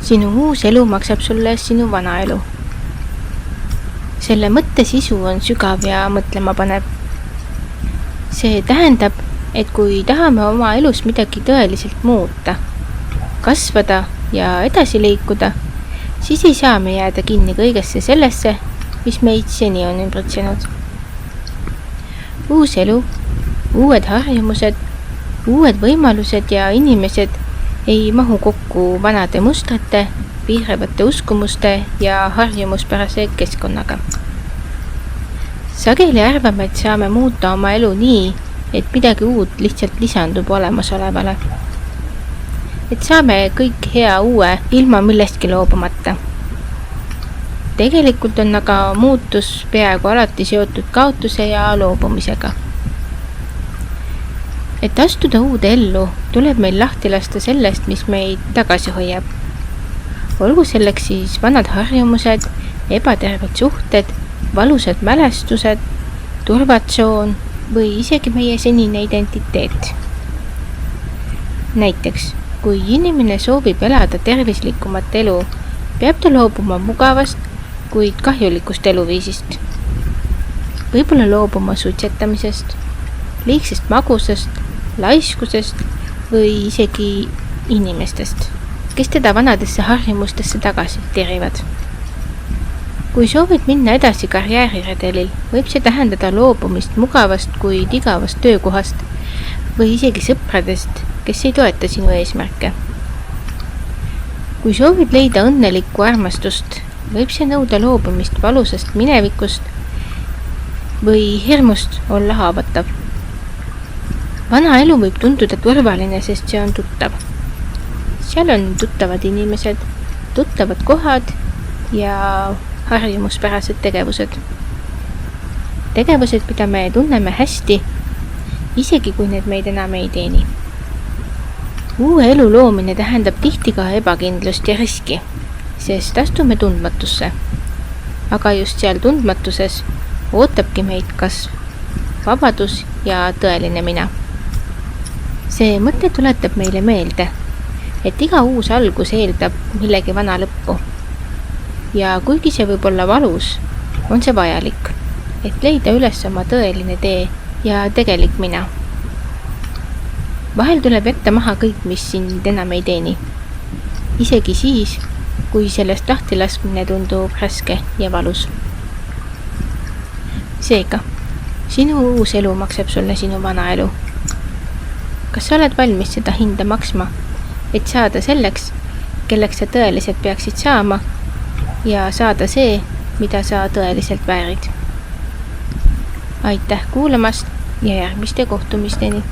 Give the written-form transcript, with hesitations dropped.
Sinu uus elu maksab sulle sinu vana elu. Selle mõtte sisu on sügav ja mõtlema panev. See tähendab, et kui tahame oma elus midagi tõeliselt muuta, kasvada ja edasi liikuda, siis ei saa me jääda kinni kõigesse sellesse, mis meid seni on ümbritsenud. Uus elu, uued harjumused, uued võimalused ja inimesed ei mahu kokku vanade mustrite, piiravate uskumuste ja harjumuspärase keskkonnaga. Sageli arvame, et saame muuta oma elu nii, et midagi uut lihtsalt lisandub olemasolevale. Et saame kõik hea uue ilma millestki loobumata. Tegelikult on aga muutus peaaegu alati seotud kaotuse ja loobumisega. Et astuda uude ellu, tuleb meil lahti lasta sellest, mis meid tagasi hoiab. Olgu selleks siis vanad harjumused, ebaterved suhted, valusad mälestused, turvatsoon või isegi meie senine identiteet. Näiteks, kui inimene soovib elada tervislikumat elu, peab ta loobuma mugavast, kuid kahjulikust eluviisist. Võib-olla loobuma suitsetamisest, liigsest magusast, laiskusest või isegi inimestest, kes teda vanadesse harjumustesse tagasi tirivad. Kui soovid minna edasi karjääriredelil, võib see tähendada loobumist mugavast kuid igavast töökohast või isegi sõpradest, kes ei toeta sinu eesmärke. Kui soovid leida õnnelikku armastust, võib see nõuda loobumist valusast minevikust või hirmust olla haavatav. Vana elu võib tunduda turvaline, sest see on tuttav. Seal on tuttavad inimesed, tuttavad kohad ja harjumuspärased tegevused. Tegevused, mida me tunneme hästi, isegi kui need meid enam ei teeni. Uue elu loomine tähendab tihti ka ebakindlust ja riski, sest astume tundmatusse. Aga just seal tundmatuses ootabki meid kasv, vabadus ja tõeline mina. See mõte tuletab meile meelde, et iga uus algus eeldab millegi vana lõppu. Ja kuigi see võib olla valus, on see vajalik, et leida üles oma tõeline tee ja tegelik mina. Vahel tuleb jätta maha kõik, mis sind enam ei teeni. Isegi siis, kui sellest lahti laskmine tundub raske ja valus. Seega, sinu uus elu maksab sulle sinu vana elu. Kas sa oled valmis seda hinda maksma, et saada selleks, kelleks sa tõeliselt peaksid saama ja saada see, mida sa tõeliselt väärid? Aitäh kuulamast ja järgmiste kohtumisteni!